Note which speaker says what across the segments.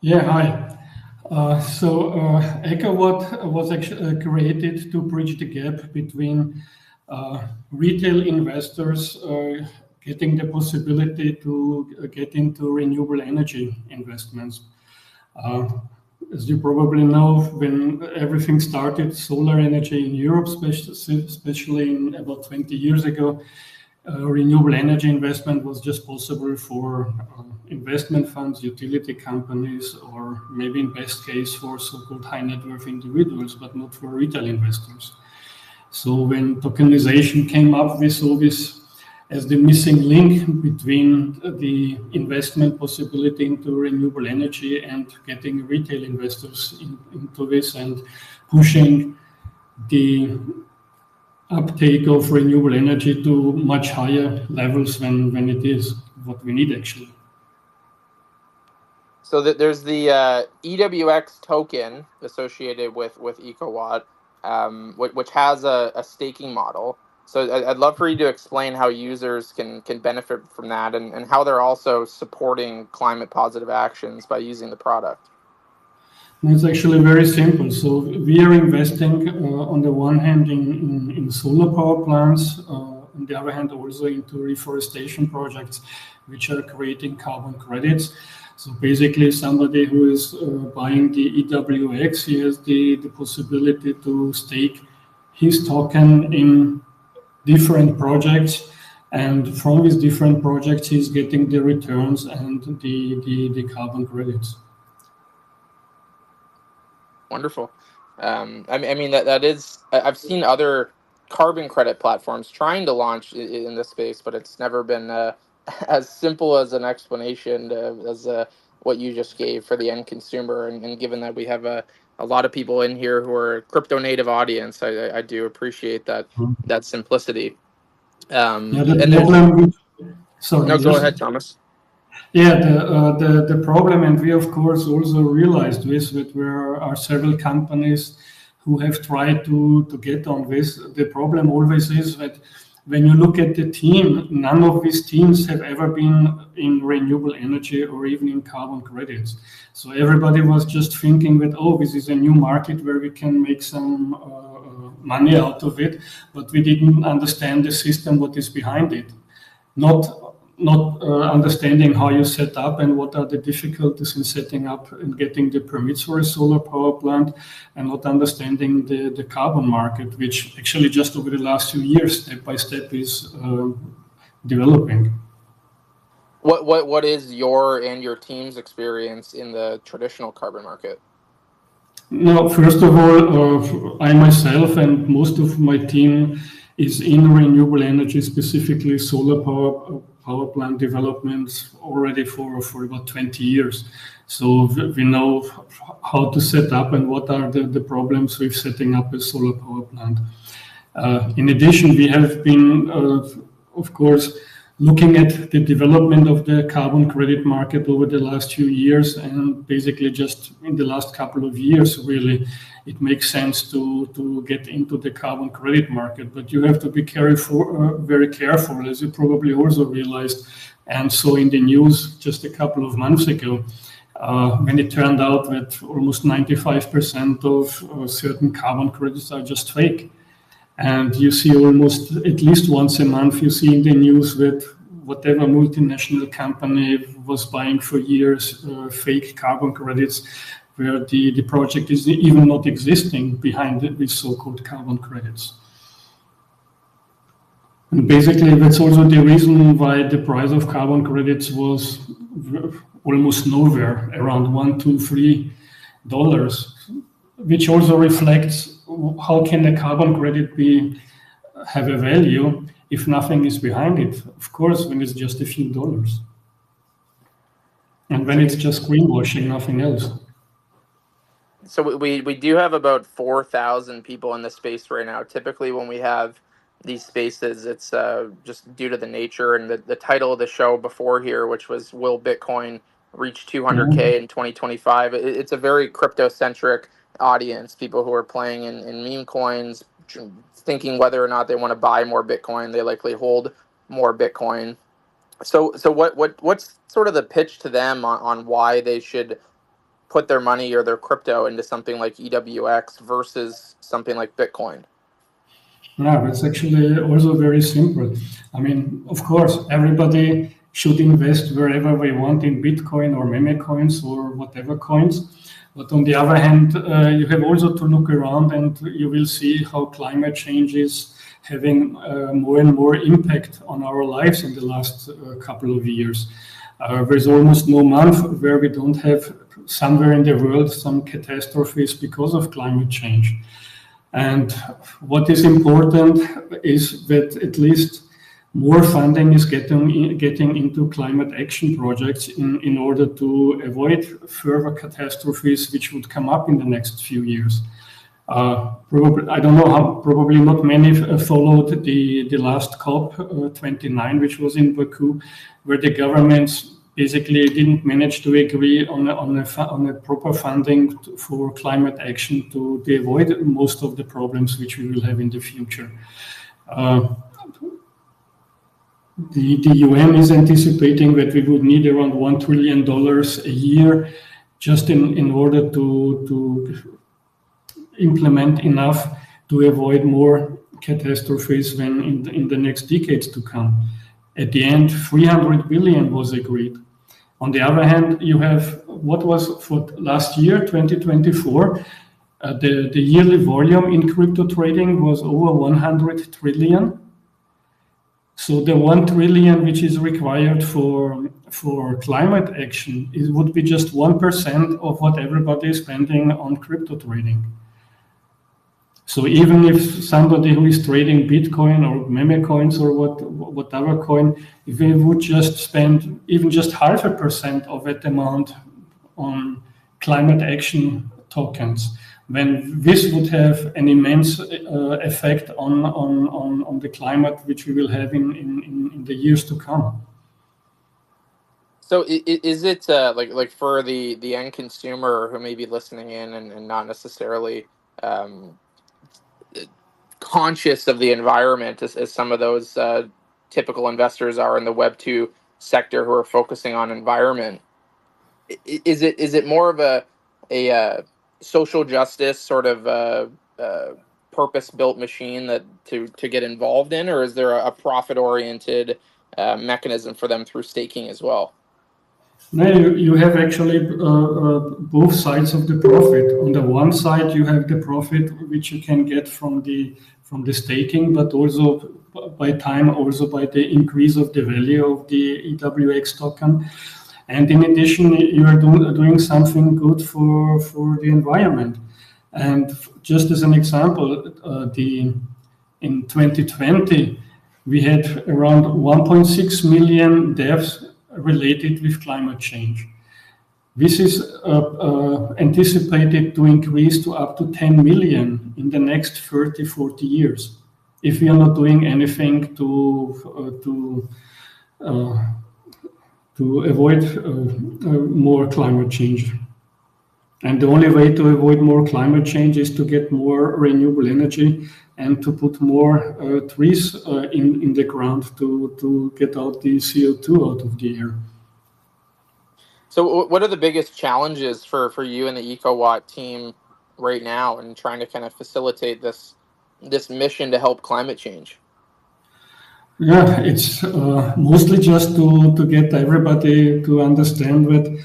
Speaker 1: Yeah, hi. EcoWatt was actually created to bridge the gap between retail investors getting the possibility to get into renewable energy investments. Uh, as you probably know, when everything started, solar energy in Europe, especially in about 20 years ago, renewable energy investment was just possible for investment funds, utility companies, or maybe in best case for so-called high net worth individuals, but not for retail investors. So when tokenization came up, we saw this as the missing link between the investment possibility into renewable energy and getting retail investors into this and pushing the uptake of renewable energy to much higher levels when it is what we need actually.
Speaker 2: So that there's the EWX token associated with EcoWatt, which has a staking model. So I'd love for you to explain how users can benefit from that, and how they're also supporting climate positive actions by using the product.
Speaker 1: And it's actually very simple. So we are investing on the one hand in solar power plants, on the other hand also into reforestation projects, which are creating carbon credits. So basically, somebody who is buying the EWX, he has the possibility to stake his token in different projects. And from these different projects, he's getting the returns and the carbon credits.
Speaker 2: Wonderful. I mean that is I've seen other carbon credit platforms trying to launch in this space, but it's never been as simple as an explanation as what you just gave for the end consumer. And given that we have a lot of people in here who are crypto native audience, I do appreciate that simplicity.
Speaker 1: Yeah, the
Speaker 2: And there's
Speaker 1: problem with, sorry,
Speaker 2: no, go
Speaker 1: yes.
Speaker 2: ahead, Thomas.
Speaker 1: Yeah, the problem, and we of course also realized this, that there are several companies who have tried to get on this. The problem always is that when you look at the team, none of these teams have ever been in renewable energy or even in carbon credits. So everybody was just thinking that, oh, this is a new market where we can make some money out of it, but we didn't understand the system, what is behind it. Not understanding how you set up and what are the difficulties in setting up and getting the permits for a solar power plant, and not understanding the carbon market, which actually just over the last few years, step by step, is developing.
Speaker 2: What is your and your team's experience in the traditional carbon market?
Speaker 1: Now, first of all, I myself and most of my team is in renewable energy, specifically solar power plant developments already for about 20 years. So we know how to set up and what are the problems with setting up a solar power plant. In addition, we have been, of course, looking at the development of the carbon credit market over the last few years, and basically just in the last couple of years, really, it makes sense to get into the carbon credit market. But you have to be careful, very careful, as you probably also realized, and so in the news just a couple of months ago, when it turned out that almost 95% of certain carbon credits are just fake. And you see almost at least once a month, you see in the news that whatever multinational company was buying for years fake carbon credits, where the project is even not existing behind it, these so-called carbon credits. And basically, that's also the reason why the price of carbon credits was almost nowhere, around $1, $2, $3, which also reflects how can a carbon credit have a value if nothing is behind it? Of course, when it's just a few dollars, and when it's just greenwashing, nothing else.
Speaker 2: So we do have about 4,000 people in the space right now. Typically, when we have these spaces, it's just due to the nature and the title of the show before here, which was "Will Bitcoin Reach 200K in 2025?" It's a very crypto centric audience. People who are playing in meme coins, thinking whether or not they want to buy more Bitcoin. They likely hold more Bitcoin. So what's sort of the pitch to them on why they should put their money or their crypto into something like EWX versus something like Bitcoin?
Speaker 1: Yeah, that's actually also very simple. I mean, of course, everybody should invest wherever they want in Bitcoin or meme coins or whatever coins. But on the other hand, you have also to look around and you will see how climate change is having more and more impact on our lives in the last couple of years. There's almost no month where we don't have somewhere in the world some catastrophes because of climate change. And what is important is that at least more funding is getting into climate action projects in order to avoid further catastrophes which would come up in the next few years. Probably, I don't know how, probably not many followed the last COP 29, which was in Baku, where the governments basically didn't manage to agree on a proper funding for climate action to avoid most of the problems which we will have in the future. The UN is anticipating that we would need around $1 trillion a year just in order to implement enough to avoid more catastrophes when in the next decades to come. At the end, 300 billion was agreed. On the other hand, you have what was for last year, 2024, the yearly volume in crypto trading was over 100 trillion. So the 1 trillion which is required for climate action would be just 1% of what everybody is spending on crypto trading. So even if somebody who is trading Bitcoin or meme coins or whatever coin, if they would just spend even just 0.5% of that amount on climate action tokens, then this would have an immense effect on the climate which we will have in the years to come.
Speaker 2: So is it like for the end consumer who may be listening in and not necessarily conscious of the environment as some of those typical investors are in the Web2 sector who are focusing on environment? Is it more of a social justice sort of purpose-built machine that to get involved in, or is there a profit-oriented mechanism for them through staking as well?
Speaker 1: No, you have actually both sides of the profit. On the one side, you have the profit which you can get from the staking, but also by time, also by the increase of the value of the EWX token. And in addition, you are doing something good for the environment. And just as an example, in 2020, we had around 1.6 million deaths related with climate change. This is anticipated to increase to up to 10 million in the next 30, 40 years, if we are not doing anything to avoid more climate change. And the only way to avoid more climate change is to get more renewable energy and to put more trees in the ground to get out the CO2 out of the air.
Speaker 2: So what are the biggest challenges for you and the EcoWatt team right now in trying to kind of facilitate this mission to help climate change?
Speaker 1: Yeah, it's mostly just to get everybody to understand that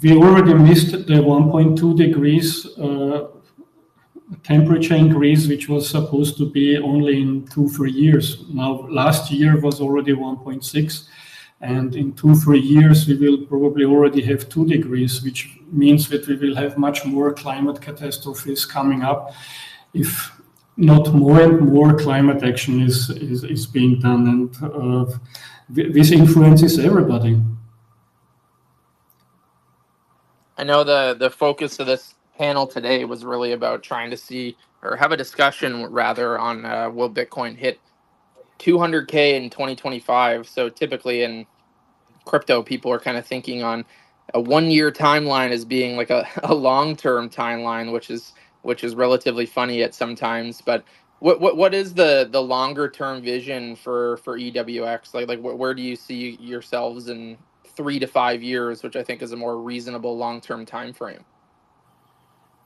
Speaker 1: we already missed the 1.2 degrees temperature increase, which was supposed to be only in 2-3 years. Now, last year was already 1.6, and in 2-3 years we will probably already have 2 degrees, which means that we will have much more climate catastrophes coming up if not more and more climate action is being done, and this influences everybody.
Speaker 2: I know the focus of this panel today was really about trying to see or have a discussion rather on will Bitcoin hit 200K in 2025. So typically in crypto, people are kind of thinking on a 1-year timeline as being like a long-term timeline, which is relatively funny at sometimes. But what is the longer term vision for EWX? Like where do you see yourselves in 3 to 5 years, which I think is a more reasonable long-term time frame.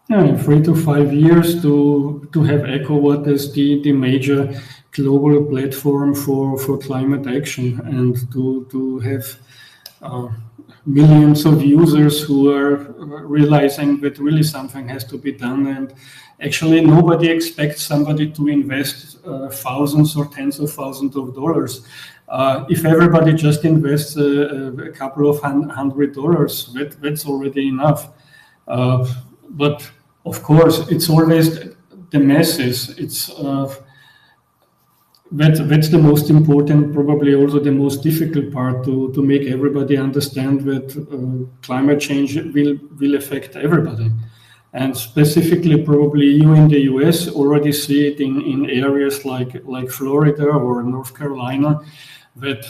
Speaker 1: Yeah, in 3 to 5 years to have EcoWatt as the major global platform for climate action, and to have millions of users who are realizing that really something has to be done. And actually nobody expects somebody to invest thousands or tens of thousands of dollars. If everybody just invests a couple of $100, that's already enough. But of course, it's always the masses. That's the most important, probably also the most difficult part, to make everybody understand that climate change will affect everybody. And specifically, probably you in the US already see it in areas like Florida or North Carolina, that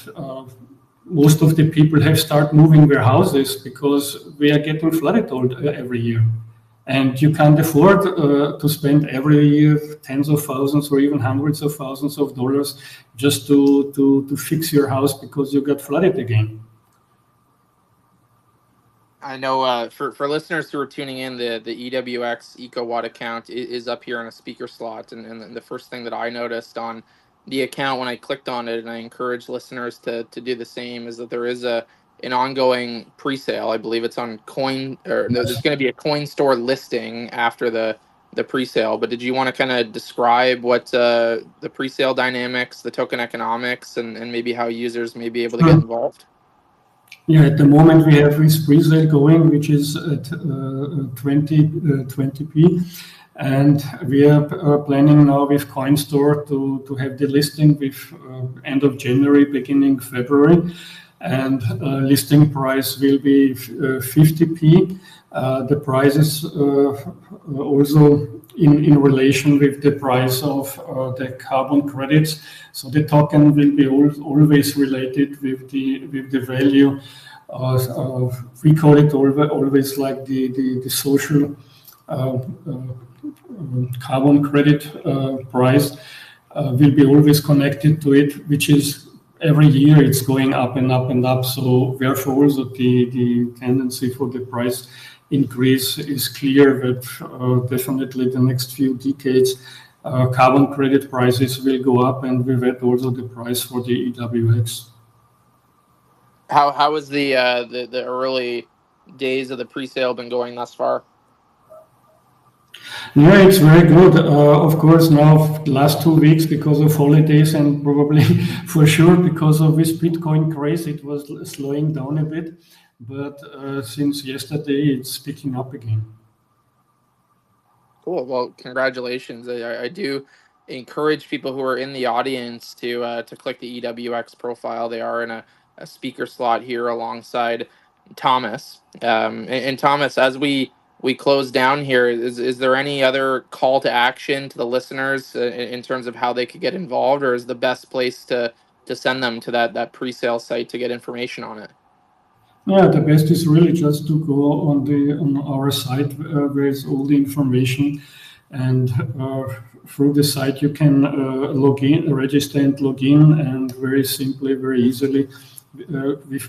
Speaker 1: most of the people have started moving their houses because we are getting flooded every year. And you can't afford to spend every year tens of thousands or even hundreds of thousands of dollars just to fix your house because you got flooded again.
Speaker 2: I know for listeners who are tuning in, the EWX EcoWatt account is up here on a speaker slot. And the first thing that I noticed on the account when I clicked on it, and I encourage listeners to do the same, is that there is an ongoing pre-sale. I believe it's on there's going to be a coin store listing after the pre-sale. But did you want to kind of describe what the pre-sale dynamics, the token economics, and maybe how users may be able to get involved?
Speaker 1: Yeah, at the moment we have this pre-sale going, which is at 20p, and we are planning now with CoinStore to have the listing with end of January, beginning February. And listing price will be 50p. The price is also in relation with the price of the carbon credits. So the token will be always related with the value. We call it always like the social carbon credit price will be always connected to it, which is every year it's going up and up and up. So therefore also the tendency for the price increase is clear that definitely the next few decades carbon credit prices will go up, and with that also the price for the EWX.
Speaker 2: How has the early days of the pre-sale been going thus far?
Speaker 1: Yeah, it's very good. Of course, now the last 2 weeks because of holidays, and probably for sure because of this Bitcoin craze, it was slowing down a bit. But since yesterday, it's picking up again.
Speaker 2: Cool. Well, congratulations. I do encourage people who are in the audience to click the EWX profile. They are in a speaker slot here alongside Thomas. And Thomas, as we close down here, is there any other call to action to the listeners in terms of how they could get involved, or is the best place to send them to that pre-sale site to get information on it?
Speaker 1: Yeah, the best is really just to go on our site where is all the information, and through the site you can log in, register and log in, and very simply, very easily,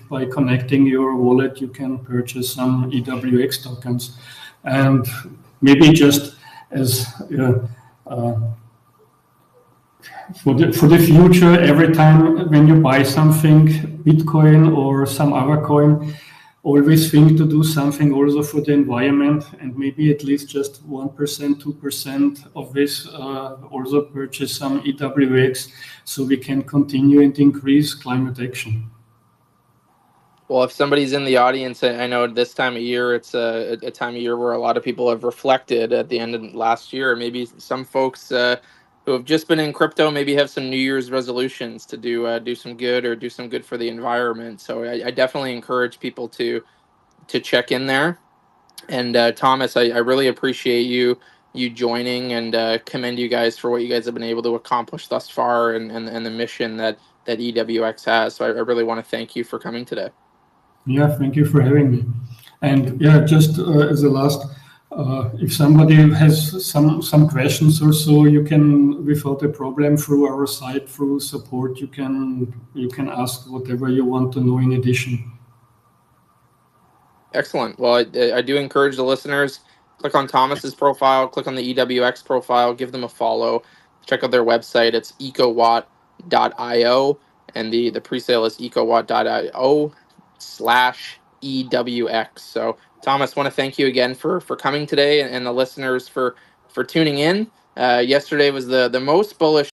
Speaker 1: by connecting your wallet, you can purchase some EWX tokens. And maybe just as for the future, every time when you buy something, Bitcoin or some other coin, always think to do something also for the environment, and maybe at least just 1%, 2% of this also purchase some EWX, so we can continue and increase climate action.
Speaker 2: Well, if somebody's in the audience, I know this time of year, it's a time of year where a lot of people have reflected at the end of last year. Maybe some folks who have just been in crypto maybe have some New Year's resolutions to do some good, or do some good for the environment. So I definitely encourage people to check in there. And Thomas, I really appreciate you joining, and commend you guys for what you guys have been able to accomplish thus far, and the mission that EWX has. So I really want to thank you for coming today.
Speaker 1: Yeah, thank you for having me. And yeah, just as a last, if somebody has some questions or so, you can, without a problem, through our site, through support, you can ask whatever you want to know in addition.
Speaker 2: Excellent. Well, I do encourage the listeners, click on Thomas's profile, click on the EWX profile, give them a follow, check out their website. It's ecowatt.io, and the pre-sale is ecowatt.io/EWX. So, Thomas, want to thank you again for coming today, and the listeners for tuning in. Yesterday was the most bullish